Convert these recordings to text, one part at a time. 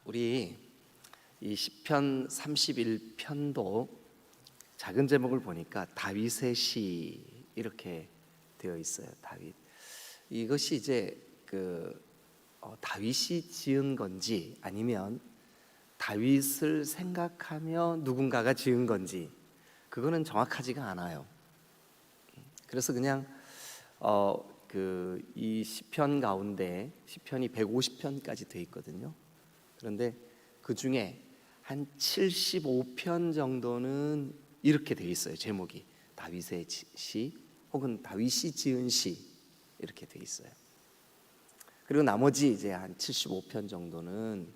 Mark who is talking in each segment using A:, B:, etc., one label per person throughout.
A: 우리 이 시편 31편도 작은 제목을 보니까 다윗의 시 이렇게 되어 있어요. 다윗. 이것이 이제 다윗이 지은 건지 아니면 다윗을 생각하며 누군가가 지은 건지 그거는 정확하지가 않아요. 그래서 그냥 이 시편 가운데 시편이 150편까지 돼 있거든요. 그런데 그 중에 한 75편 정도는 이렇게 돼 있어요. 제목이 다윗의 시 혹은 다윗이 지은 시 이렇게 돼 있어요. 그리고 나머지 이제 한 75편 정도는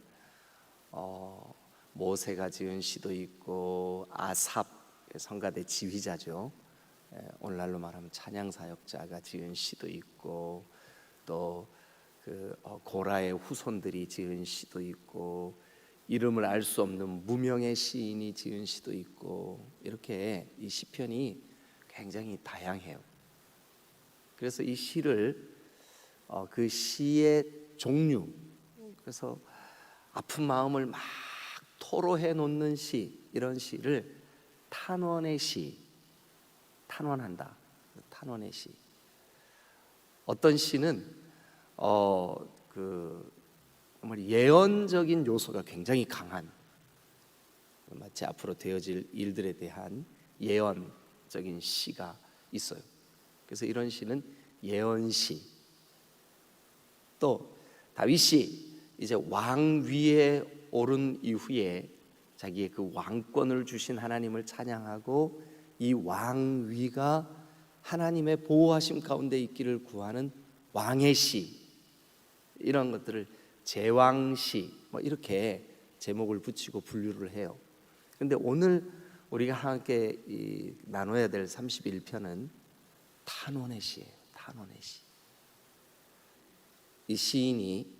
A: 모세가 지은 시도 있고 아삽 성가대 지휘자죠. 오늘날로 말하면 찬양 사역자가 지은 시도 있고 또 고라의 후손들이 지은 시도 있고 이름을 알 수 없는 무명의 시인이 지은 시도 있고 이렇게 이 시편이 굉장히 다양해요. 그래서 이 시를 그 시의 종류, 그래서 아픈 마음을 막 토로해 놓는 시, 이런 시를 탄원의 시, 탄원한다. 탄원의 시. 어떤 시는 정말 예언적인 요소가 굉장히 강한, 마치 앞으로 되어질 일들에 대한 예언적인 시가 있어요. 그래서 이런 시는 예언시. 또 다윗이 이제 왕 위에 오른 이후에 자기의 그 왕권을 주신 하나님을 찬양하고 이 왕위가 하나님의 보호하심 가운데 있기를 구하는 왕의 시, 이런 것들을 제왕시 이렇게 제목을 붙이고 분류를 해요. 그런데 오늘 우리가 함께 나눠야 될 31편은 탄원의 시예요. 탄원의 시. 이 시인이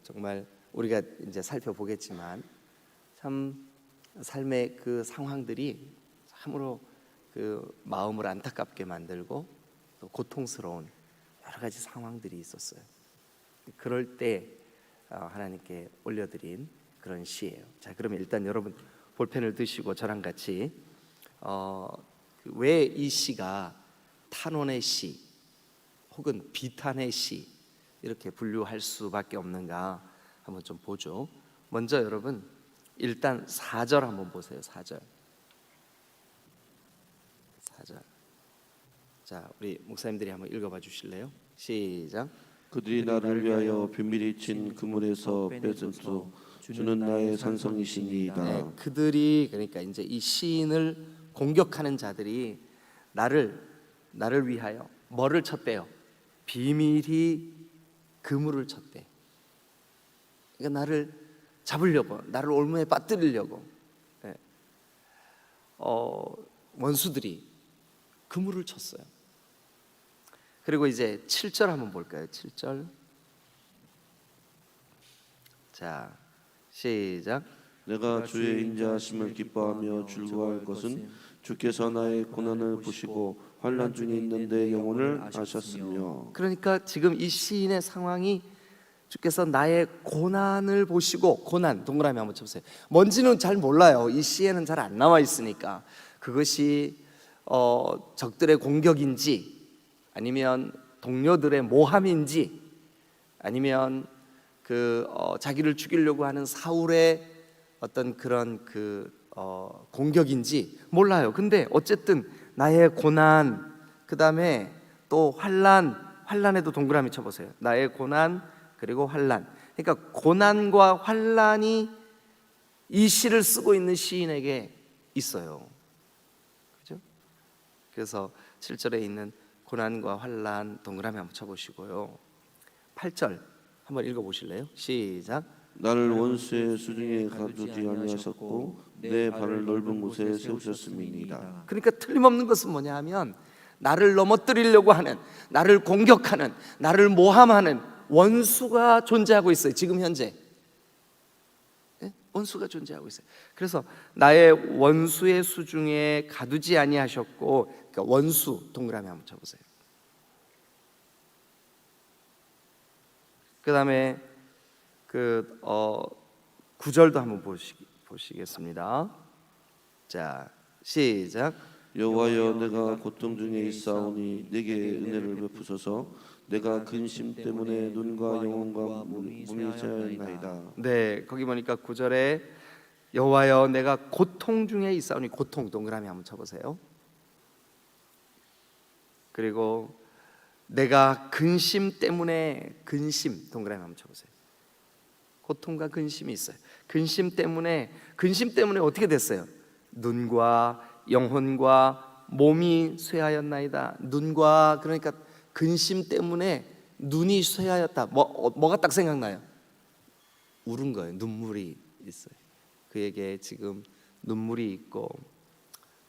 A: 정말 우리가 이제 살펴보겠지만 참 삶의 그 상황들이 참으로 마음을 안타깝게 만들고 또 고통스러운 여러 가지 상황들이 있었어요. 그럴 때 하나님께 올려드린 그런 시예요. 자, 그러면 일단 여러분 볼펜을 드시고 저랑 같이 왜 이 시가 탄원의 시 혹은 비탄의 시 이렇게 분류할 수밖에 없는가 한번 좀 보죠. 먼저 여러분 일단 4절 한번 보세요. 4절. 자, 우리 목사님들이 한번 읽어봐 주실래요? 시작.
B: 그들이 나를 위하여 비밀이 친 그물에서 뺏어서 주는 나의 산성이시니이다.
A: 네, 그들이, 그러니까 이제 이 시인을 공격하는 자들이 나를 위하여 뭐를 쳤대요? 비밀이 그물을 쳤대. 그러니까 나를 잡으려고, 나를 올무에 빠뜨리려고 원수들이 그물을 쳤어요. 그리고 이제 7절 한번 볼까요? 7절. 자, 시작.
B: 내가 주의 인자하심을 기뻐하며 즐거워할 것은 주께서 나의 고난을 보시고 환난 중에 있는 내 영혼을 아셨으며.
A: 그러니까 지금 이 시인의 상황이 주께서 나의 고난을 보시고, 고난 동그라미 한번 쳐보세요. 뭔지는 잘 몰라요. 이 시에는 잘 안 나와 있으니까. 그것이 적들의 공격인지 아니면 동료들의 모함인지 아니면 자기를 죽이려고 하는 사울의 어떤 그런 공격인지 몰라요. 근데 어쨌든 나의 고난, 그 다음에 또 환난에도 동그라미 쳐보세요. 나의 고난 그리고 환난. 그러니까 고난과 환난이 이 시를 쓰고 있는 시인에게 있어요. 그죠? 그래서 7절에 있는 고난과 환난 동그라미 한번 쳐보시고요. 8절 한번 읽어보실래요? 시작.
B: 나를 원수의 수중에 가두지 아니하셨고 내 발을 넓은 곳에 세우셨음이니이다.
A: 그러니까 틀림없는 것은 뭐냐 하면 나를 넘어뜨리려고 하는, 나를 공격하는, 나를 모함하는 원수가 존재하고 있어요. 지금 현재 원수가 존재하고 있어요. 그래서 나의 원수의 수중에 가두지 아니하셨고, 그러니까 원수 동그라미 한번 쳐보세요. 그 다음에 그 9절도 한번 보시겠습니다. 자, 시작.
B: 여호와여 내가 고통 중에 있사오니 내게 은혜를 베푸소서. 내가 근심 때문에 눈과 영혼과 몸이 쇠하였나이다.
A: 네, 거기 보니까 9절에 여호와여 내가 고통 중에 있사오니, 고통 동그라미 한번 쳐보세요. 그리고 내가 근심 때문에, 근심 동그라미 한번 쳐보세요. 고통과 근심이 있어요. 근심 때문에 어떻게 됐어요? 눈과 영혼과 몸이 쇠하였나이다. 눈과, 그러니까 근심 때문에 눈이 쇠하였다. 뭐가 딱 생각나요? 울은 거예요. 눈물이 있어요. 그에게 지금 눈물이 있고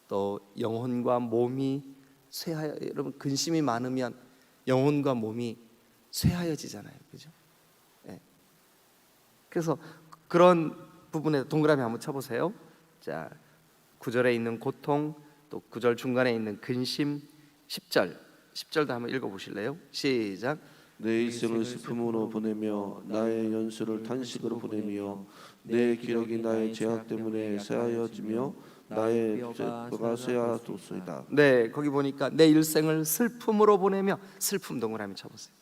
A: 또 영혼과 몸이 쇠하여, 여러분 근심이 많으면 영혼과 몸이 쇠하여지잖아요, 그죠? 네. 그래서 그런 부분에 동그라미 한번 쳐보세요. 자, 9절에 있는 고통, 또 9절 중간에 있는 근심, 10절도 한번 읽어보실래요? 시작.
B: 내 일생을 슬픔으로 보내며 나의 연수를 탄식으로 보내며 내 기력이 나의 죄악 때문에 쇠하여지며 나의 뼈가 쇠하도소이다.
A: 네, 거기 보니까 내 일생을 슬픔으로 보내며, 슬픔 동그라미 쳐보세요.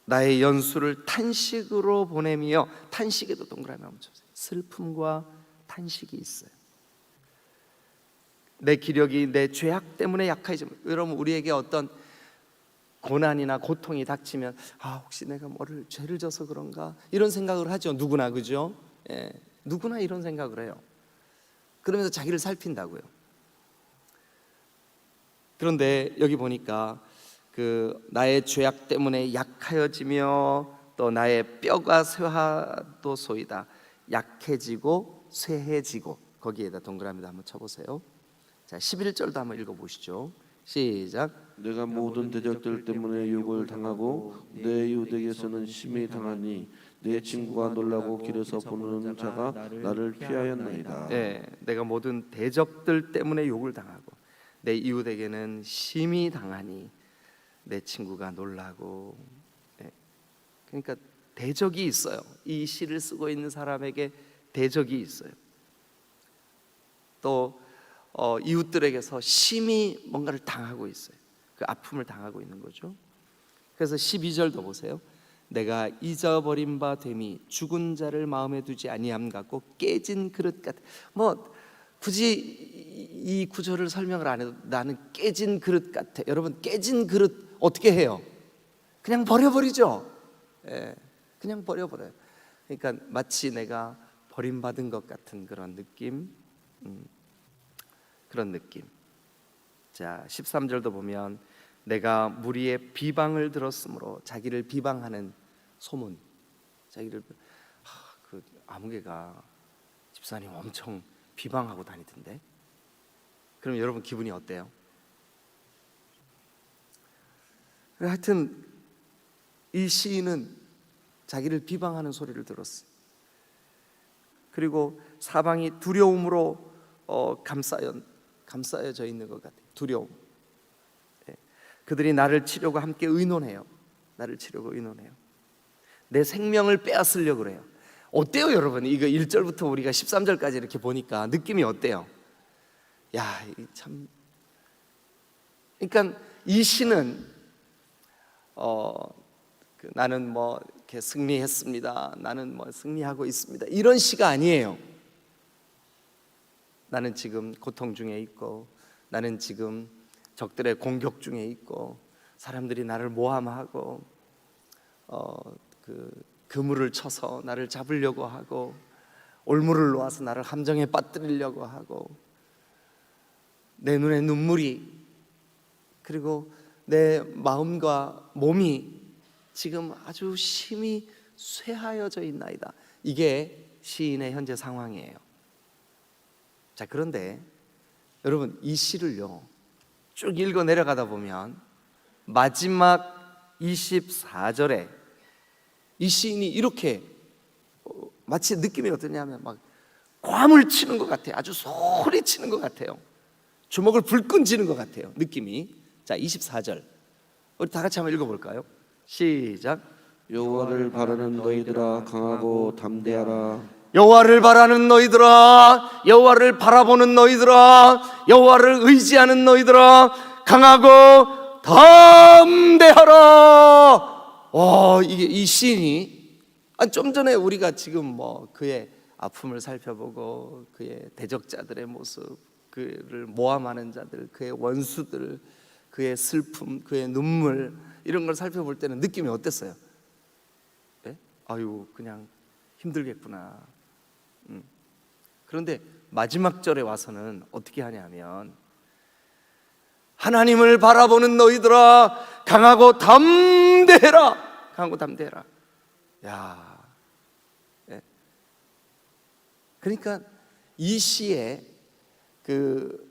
A: 나의 연수를 탄식으로 보내며, 탄식에도 동그라미 한번 쳐보세요. 슬픔과 탄식이 있어요. 내 기력이 내 죄악 때문에 약해지면, 여러분 우리에게 어떤 고난이나 고통이 닥치면 혹시 내가 뭐를 죄를 져서 그런가 이런 생각을 하죠. 누구나, 그죠? 예, 누구나 이런 생각을 해요. 그러면서 자기를 살핀다고요. 그런데 여기 보니까 그 나의 죄악 때문에 약하여지며 또 나의 뼈가 쇠하도소이다. 약해지고 쇠해지고, 거기에다 동그라미도 한번 쳐보세요. 자, 11절도 한번 읽어보시죠. 시작.
B: 내가 모든 대적들 때문에 욕을 당하고 내 이웃에게서는 심히 당하니 내 친구가 놀라고 길에서 보는 자가 나를 피하였나이다.
A: 네, 내가 모든 대적들 때문에 욕을 당하고 내 이웃에게는 심히 당하니 내 친구가 놀라고. 네. 그러니까 대적이 있어요. 이 시를 쓰고 있는 사람에게 대적이 있어요. 또 이웃들에게서 심히 뭔가를 당하고 있어요. 그 아픔을 당하고 있는 거죠. 그래서 12절도 보세요. 내가 잊어버린 바 됨이 죽은 자를 마음에 두지 아니함 같고 깨진 그릇 같아. 굳이 이 구절을 설명을 안 해도 나는 깨진 그릇 같아. 여러분, 깨진 그릇 어떻게 해요? 그냥 버려버리죠. 예, 그냥 버려버려요. 그러니까 마치 내가 버림받은 것 같은 그런 느낌, 그런 느낌. 자, 13절도 보면 내가 무리의 비방을 들었으므로, 자기를 비방하는 소문. 자기를 그 아무개가 집사님 엄청 비방하고 다니던데. 그럼 여러분 기분이 어때요? 하여튼 이 시인은 자기를 비방하는 소리를 들었어요. 그리고 사방이 두려움으로 감싸여져 있는 것 같아요. 두려움. 그들이 나를 치려고 함께 의논해요. 나를 치려고 의논해요. 내 생명을 빼앗으려고 그래요. 어때요, 여러분? 이거 1절부터 우리가 13절까지 이렇게 보니까 느낌이 어때요? 야, 참. 그러니까 이 시는 나는 뭐 이렇게 승리했습니다. 나는 뭐 승리하고 있습니다. 이런 시가 아니에요. 나는 지금 고통 중에 있고, 나는 지금 적들의 공격 중에 있고, 사람들이 나를 모함하고 그물을 쳐서 나를 잡으려고 하고, 올무를 놓아서 나를 함정에 빠뜨리려고 하고, 내 눈에 눈물이, 그리고 내 마음과 몸이 지금 아주 심히 쇠하여져 있나이다. 이게 시인의 현재 상황이에요. 자, 그런데 여러분, 이 시를요 쭉 읽어 내려가다 보면 마지막 24절에 이 시인이 이렇게 마치 느낌이 어떠냐면 막 괌을 치는 것 같아요. 아주 소리치는 것 같아요. 주먹을 불끈 쥐는 것 같아요, 느낌이. 자, 24절 우리 다 같이 한번 읽어볼까요? 시작.
B: 여호와를 바라는 너희들아 강하고 담대하라.
A: 여호와를 바라는 너희들아, 여호와를 바라보는 너희들아, 여호와를 의지하는 너희들아, 강하고 담대하라. 이게 이 시인이 좀 전에 우리가 지금 뭐 그의 아픔을 살펴보고 그의 대적자들의 모습, 그를 모함하는 자들, 그의 원수들, 그의 슬픔, 그의 눈물, 이런 걸 살펴볼 때는 느낌이 어땠어요? 예? 아유, 그냥 힘들겠구나. 그런데 마지막 절에 와서는 어떻게 하냐면, 하나님을 바라보는 너희들아 강하고 담대해라. 강하고 담대해라. 야, 예. 그러니까 이 시의 그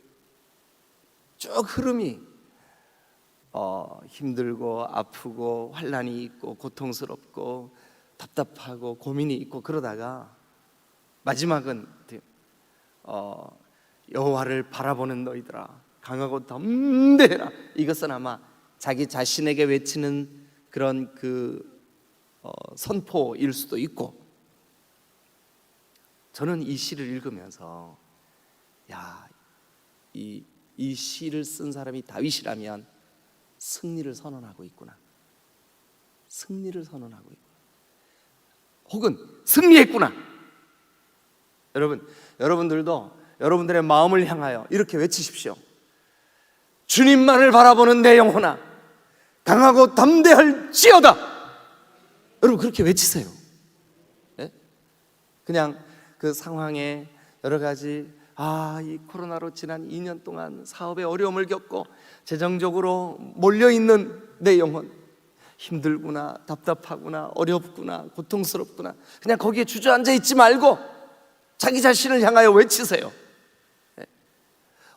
A: 쭉 흐름이 힘들고 아프고 환난이 있고 고통스럽고 답답하고 고민이 있고 그러다가 마지막은 여호와를 바라보는 너희들아 강하고 담대해라. 이것은 아마 자기 자신에게 외치는 그런 선포일 수도 있고, 저는 이 시를 읽으면서 이 시를 쓴 사람이 다윗이라면 승리를 선언하고 있구나. 승리를 선언하고 있구나. 혹은 승리했구나. 여러분들도 여러분들의 마음을 향하여 이렇게 외치십시오. 주님만을 바라보는 내 영혼아 강하고 담대할지어다. 여러분 그렇게 외치세요. 네? 그냥 그 상황에 여러 가지 이 코로나로 지난 2년 동안 사업에 어려움을 겪고 재정적으로 몰려있는 내 영혼, 힘들구나, 답답하구나, 어렵구나, 고통스럽구나, 그냥 거기에 주저앉아 있지 말고 자기 자신을 향하여 외치세요.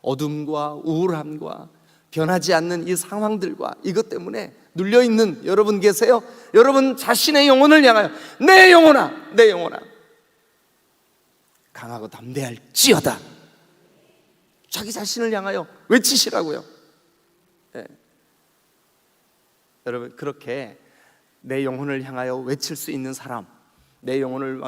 A: 어둠과 우울함과 변하지 않는 이 상황들과 이것 때문에 눌려있는 여러분 계세요? 여러분 자신의 영혼을 향하여 내 영혼아, 내 영혼아 강하고 담대할지어다. 자기 자신을 향하여 외치시라고요. 여러분 그렇게 내 영혼을 향하여 외칠 수 있는 사람, 내 영혼을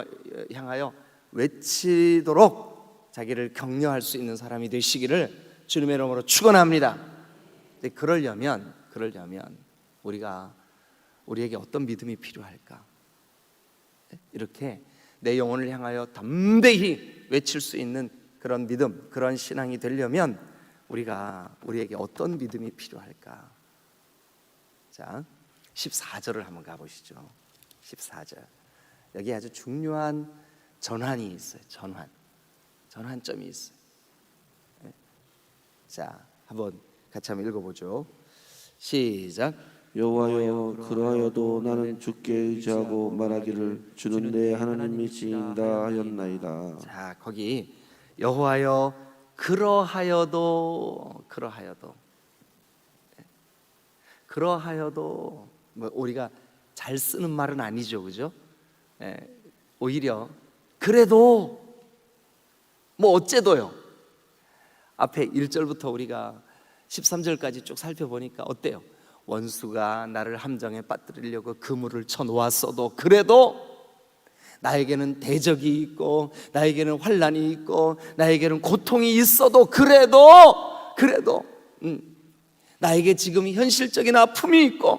A: 향하여 외치도록 자기를 격려할 수 있는 사람이 되시기를 주님의 이름으로 축원합니다. 그러려면 우리에게 어떤 믿음이 필요할까? 이렇게 내 영혼을 향하여 담대히 외칠 수 있는 그런 믿음, 그런 신앙이 되려면 우리에게 어떤 믿음이 필요할까? 자, 14절을 한번 가보시죠. 14절. 여기 아주 중요한 전환이 있어요. 전환점이 있어요. 자, 한번 같이 한번 읽어보죠. 시작.
B: 여호와여 그러하여도 나는 주께 의지하고 말하기를 주는 내 하나님이시다 하였나이다.
A: 자, 거기 여호와여 그러하여도 뭐 우리가 잘 쓰는 말은 아니죠, 그죠? 오히려 그래도 뭐 어째도요. 앞에 1절부터 우리가 13절까지 쭉 살펴보니까 어때요? 원수가 나를 함정에 빠뜨리려고 그물을 쳐놓았어도 그래도 나에게는 대적이 있고 나에게는 환난이 있고 나에게는 고통이 있어도 그래도 나에게 지금 현실적인 아픔이 있고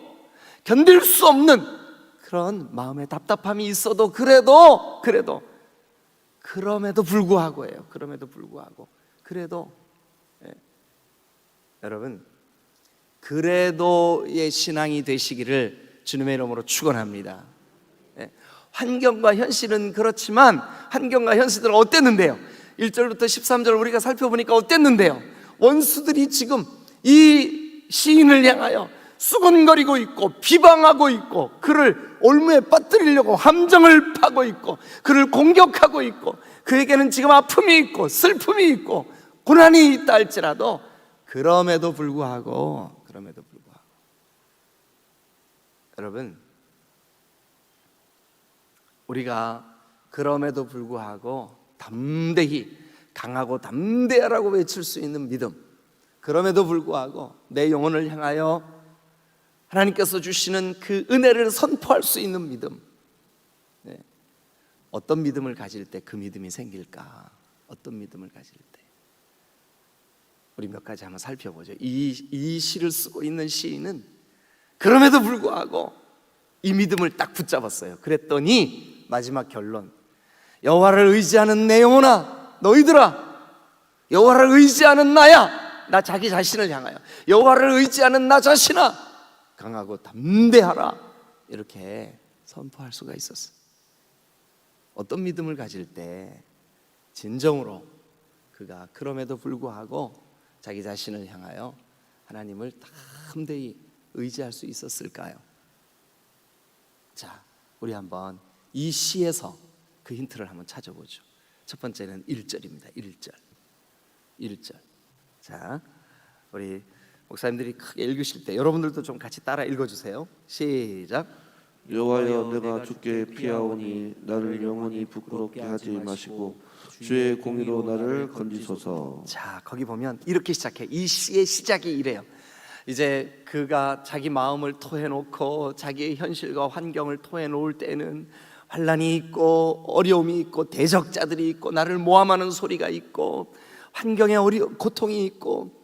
A: 견딜 수 없는 그런 마음의 답답함이 있어도 그럼에도 불구하고예요. 그래도 여러분 그래도의 신앙이 되시기를 주님의 이름으로 축원합니다. 환경과 현실은 그렇지만 환경과 현실은 어땠는데요? 1절부터 13절 우리가 살펴보니까 어땠는데요? 원수들이 지금 이 시인을 향하여 수군거리고 있고 비방하고 있고 그를 올무에 빠뜨리려고 함정을 파고 있고 그를 공격하고 있고 그에게는 지금 아픔이 있고 슬픔이 있고 고난이 있다 할지라도 그럼에도 불구하고 여러분 우리가 그럼에도 불구하고 담대히 강하고 담대하라고 외칠 수 있는 믿음, 그럼에도 불구하고 내 영혼을 향하여 하나님께서 주시는 그 은혜를 선포할 수 있는 믿음. 네. 어떤 믿음을 가질 때 그 믿음이 생길까? 어떤 믿음을 가질 때? 우리 몇 가지 한번 살펴보죠. 이 시를 쓰고 있는 시인은 그럼에도 불구하고 이 믿음을 딱 붙잡았어요. 그랬더니 마지막 결론, 여호와를 의지하는 내 영혼아, 너희들아, 여호와를 의지하는 나야, 나 자기 자신을 향하여, 여호와를 의지하는 나 자신아, 강하고 담대하라, 이렇게 선포할 수가 있었어요. 어떤 믿음을 가질 때 진정으로 그가 그럼에도 불구하고 자기 자신을 향하여 하나님을 담대히 의지할 수 있었을까요? 자, 우리 한번 이 시에서 그 힌트를 한번 찾아보죠. 첫 번째는 1절입니다. 1절. 자, 우리 목사님들이 크게 읽으실 때 여러분들도 좀 같이 따라 읽어주세요. 시작.
B: 여호와여, 내가 주께 피하오니 나를 영원히 부끄럽게 하지 마시고 주의 공의로 나를 건지소서.
A: 자, 거기 보면 이렇게 시작해. 이 시의 시작이 이래요. 이제 그가 자기 마음을 토해놓고 자기의 현실과 환경을 토해놓을 때는 환난이 있고 어려움이 있고 대적자들이 있고 나를 모함하는 소리가 있고 환경에 고통이 있고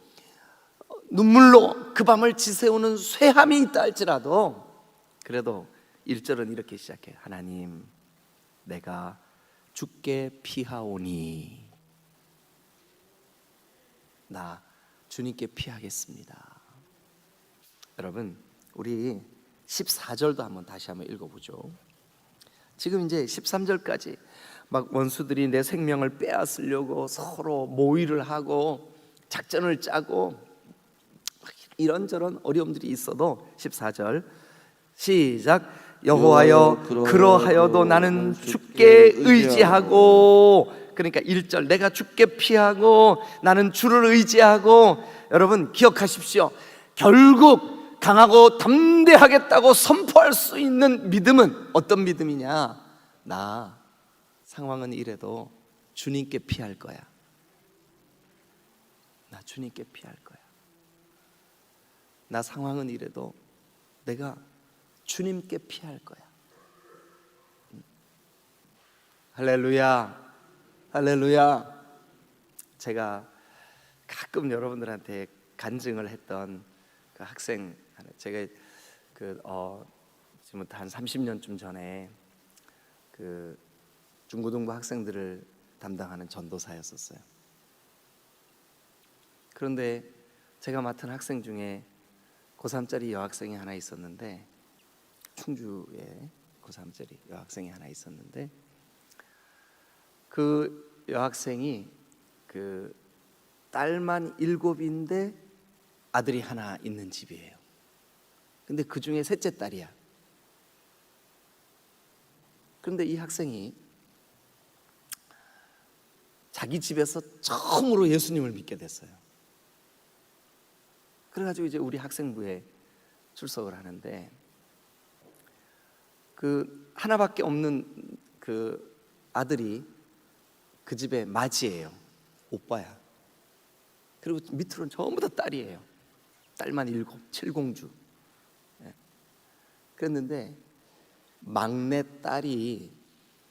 A: 눈물로 그 밤을 지새우는 쇠함이 있다 할지라도, 그래도 1절은 이렇게 시작해. 하나님, 내가 주께 피하오니, 나 주님께 피하겠습니다. 여러분, 우리 14절도 다시 한번 읽어보죠. 지금 이제 13절까지 막 원수들이 내 생명을 빼앗으려고 서로 모의를 하고 작전을 짜고 이런저런 어려움들이 있어도 14절 시작. 여호와여, 그러하여도 나는 주께 의지하고. 그러니까 1절, 내가 주께 피하고 나는 주를 의지하고. 여러분 기억하십시오. 결국 강하고 담대하겠다고 선포할 수 있는 믿음은 어떤 믿음이냐? 나 상황은 이래도 주님께 피할 거야. 나 주님께 피할 거야. 나 상황은 이래도 내가 주님께 피할 거야. 할렐루야, 할렐루야. 제가 가끔 여러분들한테 간증을 했던 그 학생, 제가 지금부터 한 30년쯤 전에 그 중고등부 학생들을 담당하는 전도사였었어요. 그런데 제가 맡은 학생 중에 고3짜리 여학생이 하나 있었는데, 충주에 고3짜리 여학생이 하나 있었는데, 그 여학생이 그 딸만 7인데 아들이 하나 있는 집이에요. 근데 그 중에 셋째 딸이야. 그런데 이 학생이 자기 집에서 처음으로 예수님을 믿게 됐어요. 그래가지고 이제 우리 학생부에 출석을 하는데, 그 하나밖에 없는 그 아들이 그 집의 맏이에요. 오빠야. 그리고 밑으로는 전부 다 딸이에요. 딸만 7, 7공주. 그랬는데 막내 딸이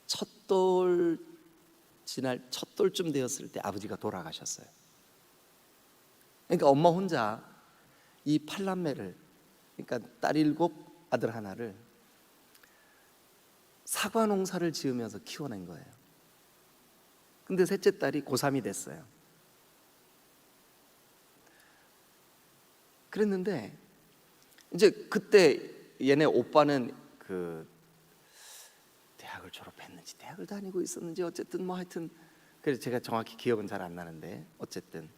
A: 첫돌쯤 되었을 때 아버지가 돌아가셨어요. 그러니까 엄마 혼자 이 8남매를, 그러니까 딸 7, 아들 하나를 사과 농사를 지으면서 키워낸 거예요. 근데 셋째 딸이 고3이 됐어요. 그랬는데 이제 그때 얘네 오빠는 그 대학을 졸업했는지 대학을 다니고 있었는지 어쨌든 뭐 하여튼, 그래서 제가 정확히 기억은 잘 안 나는데 어쨌든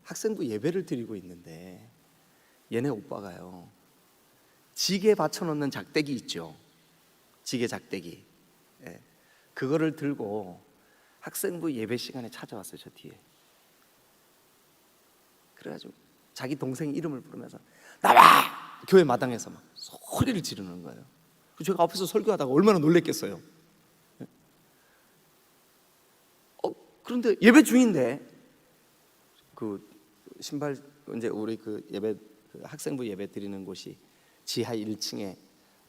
A: 학생부 예배를 드리고 있는데 얘네 오빠가요, 지게 받쳐놓는 작대기 있죠. 지게 작대기. 예. 그거를 들고 학생부 예배 시간에 찾아왔어요. 저 뒤에. 그래가지고 자기 동생 이름을 부르면서 나와! 교회 마당에서 막 소리를 지르는 거예요. 제가 앞에서 설교하다가 얼마나 놀랬겠어요. 그런데 예배 중인데 그 신발, 이제 우리 그 예배 그 학생부 예배 드리는 곳이 지하 1층에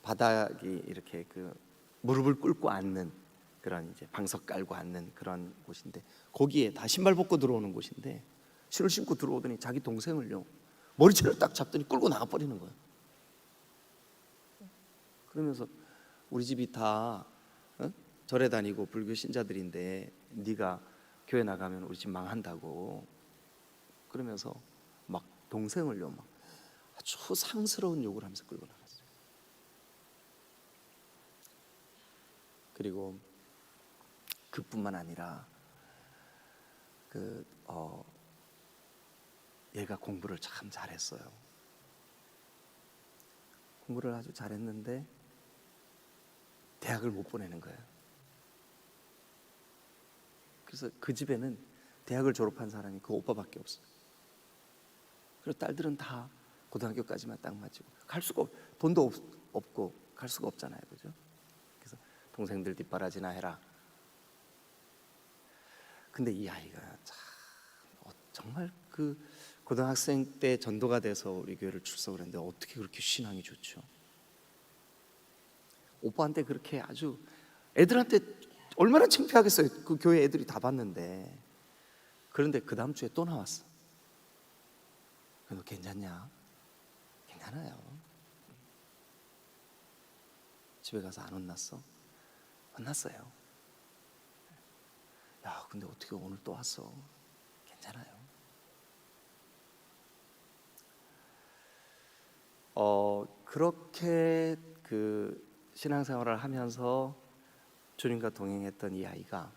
A: 바닥이 이렇게 그 무릎을 꿇고 앉는 그런 이제 방석 깔고 앉는 그런 곳인데, 거기에 다 신발 벗고 들어오는 곳인데, 신을 신고 들어오더니 자기 동생을요 머리채를 딱 잡더니 끌고 나가 버리는 거예요. 그러면서 우리 집이 다 절에 다니고 불교 신자들인데 네가 교회 나가면 우리 집 망한다고, 그러면서 막 동생을요 막 아주 상스러운 욕을 하면서 끌고 나갔어요. 그리고 그뿐만 아니라 얘가 공부를 참 잘했어요. 공부를 아주 잘했는데 대학을 못 보내는 거예요. 그래서 그 집에는 대학을 졸업한 사람이 그 오빠밖에 없어요. 그리고 딸들은 다 고등학교까지만 딱 마치고 갈 수가 돈도 없고 갈 수가 없잖아요, 그죠? 그래서 동생들 뒷바라지나 해라. 근데 이 아이가 참 정말 그 고등학생 때 전도가 돼서 우리 교회를 출석을 했는데 어떻게 그렇게 신앙이 좋죠? 오빠한테 그렇게 아주, 애들한테 얼마나 창피하겠어요. 그 교회 애들이 다 봤는데. 그런데 그 다음 주에 또 나왔어. 너 괜찮냐? 괜찮아요. 집에 가서 안 혼났어? 혼났어요. 야, 근데 어떻게 오늘 또 왔어? 괜찮아요. 그렇게 그 신앙생활을 하면서 주님과 동행했던 이 아이가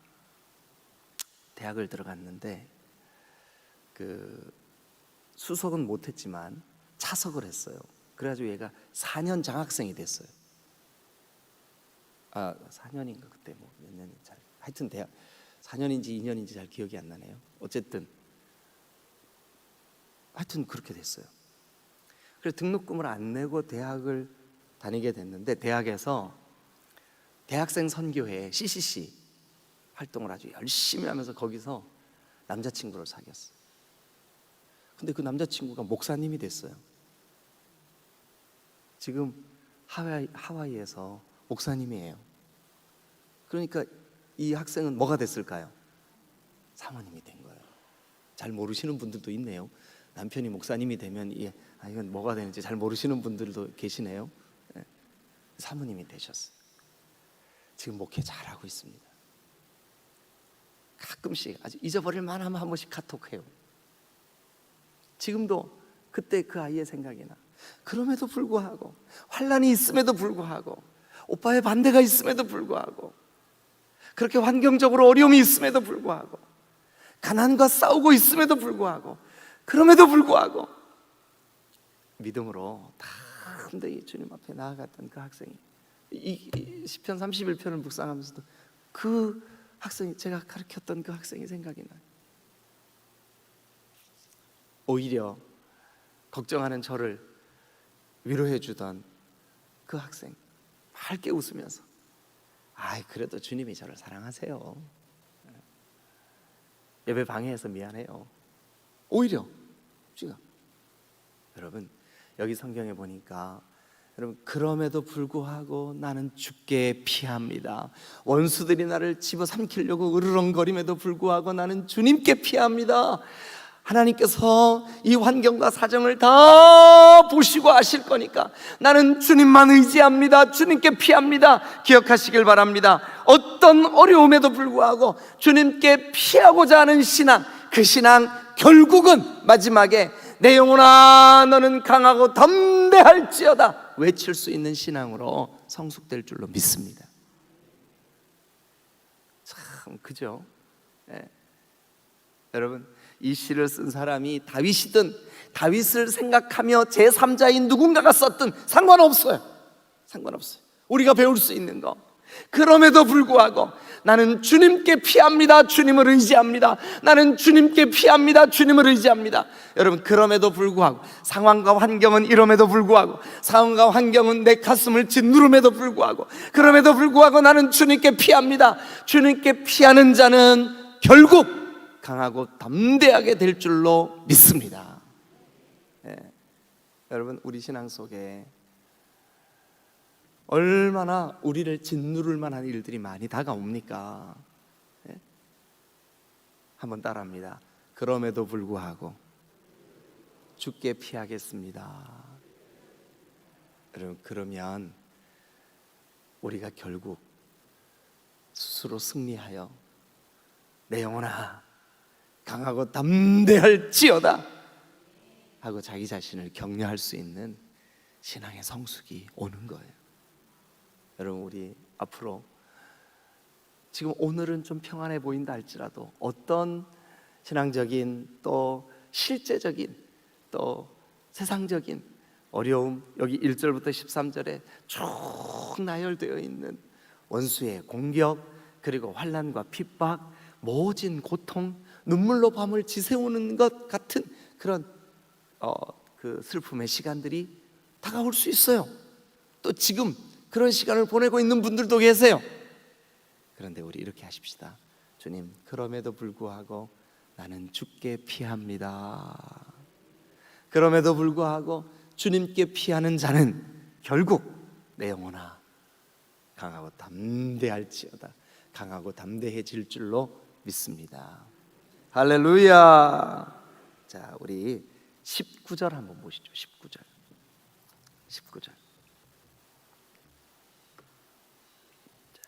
A: 대학을 들어갔는데 그 수석은 못했지만 차석을 했어요. 그래가지고 얘가 4년 장학생이 됐어요. 4년인가 그때 뭐 몇 년인지 잘, 하여튼 대학 4년인지 2년인지 잘 기억이 안 나네요. 어쨌든 하여튼 그렇게 됐어요. 그래서 등록금을 안 내고 대학을 다니게 됐는데, 대학에서 대학생 선교회 CCC 활동을 아주 열심히 하면서 거기서 남자친구를 사귀었어요. 근데 그 남자친구가 목사님이 됐어요. 지금 하와이에서 목사님이에요. 그러니까 이 학생은 뭐가 됐을까요? 사모님이 된 거예요. 잘 모르시는 분들도 있네요. 남편이 목사님이 되면 이건 뭐가 되는지 잘 모르시는 분들도 계시네요. 사모님이 되셨어요. 지금 목회 잘하고 있습니다. 가끔씩 아주 잊어버릴 만하면 한 번씩 카톡해요. 지금도 그때 그 아이의 생각이 나. 그럼에도 불구하고, 환난이 있음에도 불구하고, 오빠의 반대가 있음에도 불구하고, 그렇게 환경적으로 어려움이 있음에도 불구하고, 가난과 싸우고 있음에도 불구하고, 그럼에도 불구하고 믿음으로 담대히 주님 앞에 나아갔던 그 학생이, 이 시편 31편을 묵상하면서도 그 학생이, 제가 가르쳤던 그 학생이 생각이 나요. 오히려 걱정하는 저를 위로해 주던 그 학생, 밝게 웃으면서 그래도 주님이 저를 사랑하세요. 예배 방해해서 미안해요. 오히려 지금 여러분, 여기 성경에 보니까 여러분, 그럼에도 불구하고 나는 주께 피합니다. 원수들이 나를 집어삼키려고 으르렁거림에도 불구하고 나는 주님께 피합니다. 하나님께서 이 환경과 사정을 다 보시고 아실 거니까 나는 주님만 의지합니다. 주님께 피합니다. 기억하시길 바랍니다. 어떤 어려움에도 불구하고 주님께 피하고자 하는 신앙, 그 신앙 결국은 마지막에 내 영혼아 너는 강하고 담대할지어다 외칠 수 있는 신앙으로 성숙될 줄로 믿습니다. 참 그죠? 여러분, 이 시를 쓴 사람이 다윗이든 다윗을 생각하며 제3자인 누군가가 썼든 상관없어요. 우리가 배울 수 있는 거, 그럼에도 불구하고 나는 주님께 피합니다. 주님을 의지합니다. 나는 주님께 피합니다. 주님을 의지합니다. 여러분, 그럼에도 불구하고, 상황과 환경은 이럼에도 불구하고, 상황과 환경은 내 가슴을 짓누름에도 불구하고, 그럼에도 불구하고 나는 주님께 피합니다. 주님께 피하는 자는 결국 강하고 담대하게 될 줄로 믿습니다. 여러분, 우리 신앙 속에 얼마나 우리를 짓누를 만한 일들이 많이 다가옵니까? 예? 한번 따라합니다. 그럼에도 불구하고 주께 피하겠습니다. 여러분, 그러면 우리가 결국 스스로 승리하여 내 영혼아 강하고 담대할지어다 하고 자기 자신을 격려할 수 있는 신앙의 성숙이 오는 거예요. 여러분, 우리 앞으로 지금 오늘은 좀 평안해 보인다 할지라도 어떤 신앙적인 또 실제적인 또 세상적인 어려움, 여기 1절부터 13절에 쭉 나열되어 있는 원수의 공격, 그리고 환난과 핍박, 모진 고통, 눈물로 밤을 지새우는 것 같은 그런 그 슬픔의 시간들이 다가올 수 있어요. 또 지금 그런 시간을 보내고 있는 분들도 계세요. 그런데 우리 이렇게 하십시다. 주님, 그럼에도 불구하고 나는 주께 피합니다. 그럼에도 불구하고 주님께 피하는 자는 결국 내 영혼아 강하고 담대할지어다, 강하고 담대해질 줄로 믿습니다. 할렐루야. 자, 우리 19절 한번 보시죠. 19절.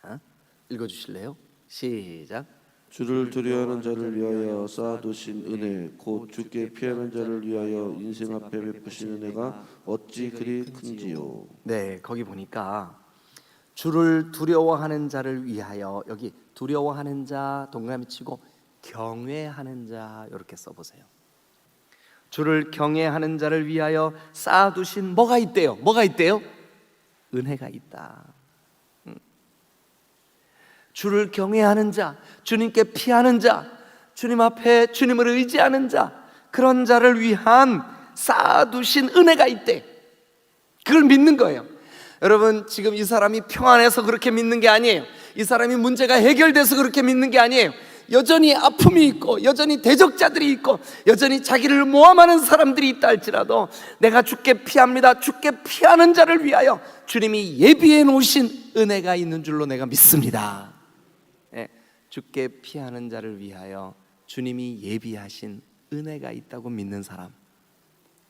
A: 자, 읽어주실래요? 시작.
B: 주를 두려워하는 자를 위하여 쌓아두신 은혜 곧 주께 피하는 자를 위하여 인생 앞에 베푸신 은혜가 어찌 그리 큰지요.
A: 네, 거기 보니까 주를 두려워하는 자를 위하여, 여기 두려워하는 자 동그라미 치고 경외하는 자 이렇게 써보세요. 주를 경외하는 자를 위하여 쌓아두신 뭐가 있대요? 뭐가 있대요? 은혜가 있다. 주를 경외하는 자, 주님께 피하는 자, 주님 앞에 주님을 의지하는 자, 그런 자를 위한 쌓아두신 은혜가 있대. 그걸 믿는 거예요. 여러분, 지금 이 사람이 평안해서 그렇게 믿는 게 아니에요. 이 사람이 문제가 해결돼서 그렇게 믿는 게 아니에요. 여전히 아픔이 있고, 여전히 대적자들이 있고, 여전히 자기를 모함하는 사람들이 있다 할지라도 내가 주께 피합니다. 주께 피하는 자를 위하여 주님이 예비해 놓으신 은혜가 있는 줄로 내가 믿습니다. 네, 주께 피하는 자를 위하여 주님이 예비하신 은혜가 있다고 믿는 사람,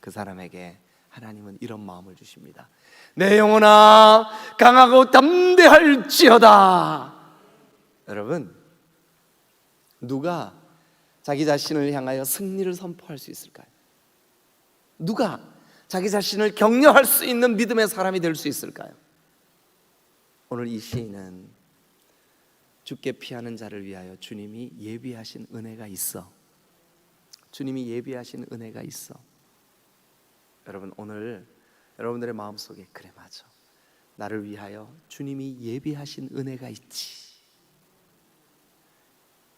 A: 그 사람에게 하나님은 이런 마음을 주십니다. 내 영혼아 강하고 담대할지어다. 여러분, 누가 자기 자신을 향하여 승리를 선포할 수 있을까요? 누가 자기 자신을 격려할 수 있는 믿음의 사람이 될 수 있을까요? 오늘 이 시인은 주께 피하는 자를 위하여 주님이 예비하신 은혜가 있어. 주님이 예비하신 은혜가 있어. 여러분, 오늘 여러분들의 마음속에 그래, 맞아, 나를 위하여 주님이 예비하신 은혜가 있지.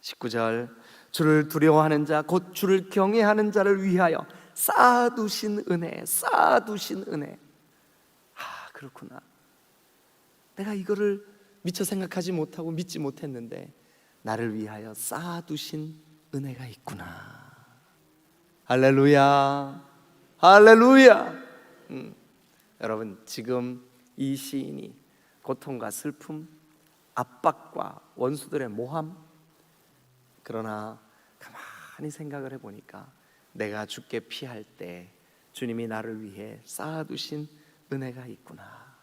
A: 19절, 주를 두려워하는 자 곧 주를 경외하는 자를 위하여 쌓아두신 은혜, 쌓아두신 은혜. 아, 그렇구나. 내가 이거를 미처 생각하지 못하고 믿지 못했는데 나를 위하여 쌓아두신 은혜가 있구나. 할렐루야, 할렐루야. 여러분, 지금 이 시인이 고통과 슬픔, 압박과 원수들의 모함, 그러나 가만히 생각을 해보니까 내가 주께 피할 때 주님이 나를 위해 쌓아두신 은혜가 있구나,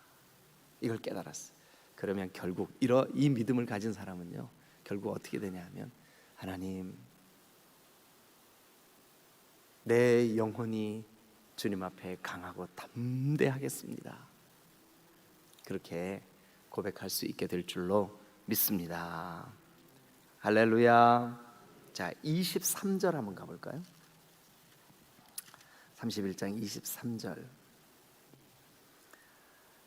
A: 이걸 깨달았어요. 그러면 결국 이 믿음을 가진 사람은요, 결국 어떻게 되냐 하면, 하나님, 내 영혼이 주님 앞에 강하고 담대하겠습니다, 그렇게 고백할 수 있게 될 줄로 믿습니다. 할렐루야. 자, 23절 한번 가볼까요? 31장 23절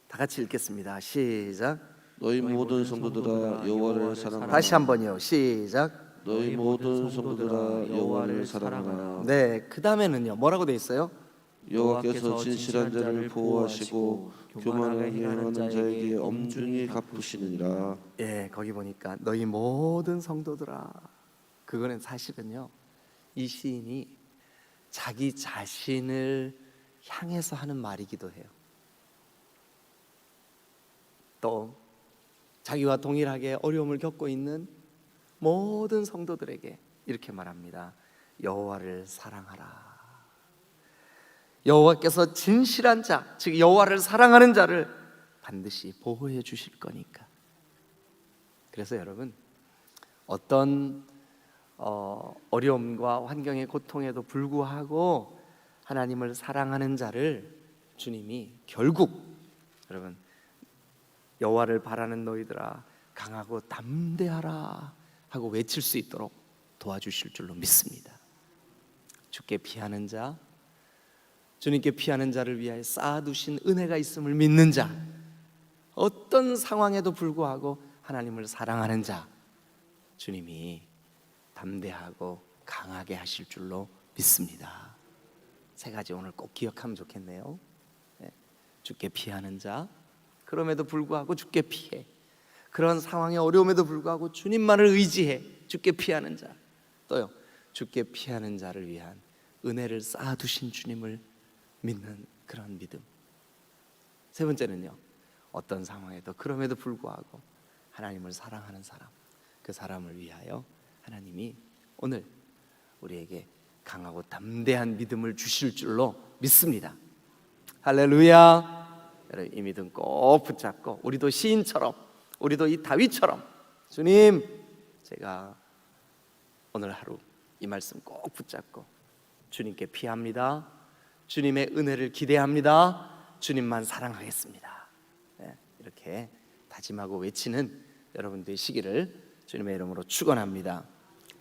A: 다 같이 읽겠습니다. 시작.
B: 너희 모든 성도들아 여호와를 사랑하라.
A: 다시 한번요. 시작.
B: 너희 모든 성도들아 여호와를 사랑하라.
A: 네, 그 다음에는요, 뭐라고 돼 있어요?
B: 여호와께서 진실한 자를 보호하시고 교만을 행하는 자에게 엄중히 갚으시느니라.
A: 예, 거기 보니까 너희 모든 성도들아, 그거는 사실은요, 이 시인이 자기 자신을 향해서 하는 말이기도 해요. 또 자기와 동일하게 어려움을 겪고 있는 모든 성도들에게 이렇게 말합니다. 여호와를 사랑하라. 여호와께서 진실한 자, 즉 여호와를 사랑하는 자를 반드시 보호해 주실 거니까. 그래서 여러분, 어떤 어려움과 환경의 고통에도 불구하고 하나님을 사랑하는 자를 주님이 결국, 여러분, 여호와를 바라는 너희들아 강하고 담대하라 하고 외칠 수 있도록 도와주실 줄로 믿습니다. 주께 피하는 자, 주님께 피하는 자를 위하여 쌓아두신 은혜가 있음을 믿는 자, 어떤 상황에도 불구하고 하나님을 사랑하는 자, 주님이 담대하고 강하게 하실 줄로 믿습니다. 세 가지 오늘 꼭 기억하면 좋겠네요. 주께 피하는 자, 그럼에도 불구하고 주께 피해. 그런 상황의 어려움에도 불구하고 주님만을 의지해 주께 피하는 자. 또요, 주께 피하는 자를 위한 은혜를 쌓아두신 주님을 믿는 그런 믿음. 세 번째는요, 어떤 상황에도 그럼에도 불구하고 하나님을 사랑하는 사람, 그 사람을 위하여 하나님이 오늘 우리에게 강하고 담대한 믿음을 주실 줄로 믿습니다. 할렐루야. 여러분, 이 믿음 꼭 붙잡고 우리도 시인처럼, 우리도 이 다윗처럼, 주님, 제가 오늘 하루 이 말씀 꼭 붙잡고 주님께 피합니다. 주님의 은혜를 기대합니다. 주님만 사랑하겠습니다. 이렇게 다짐하고 외치는 여러분들의 시기를 주님의 이름으로 축원합니다.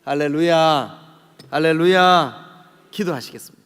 A: 할렐루야, 할렐루야. 기도하시겠습니다.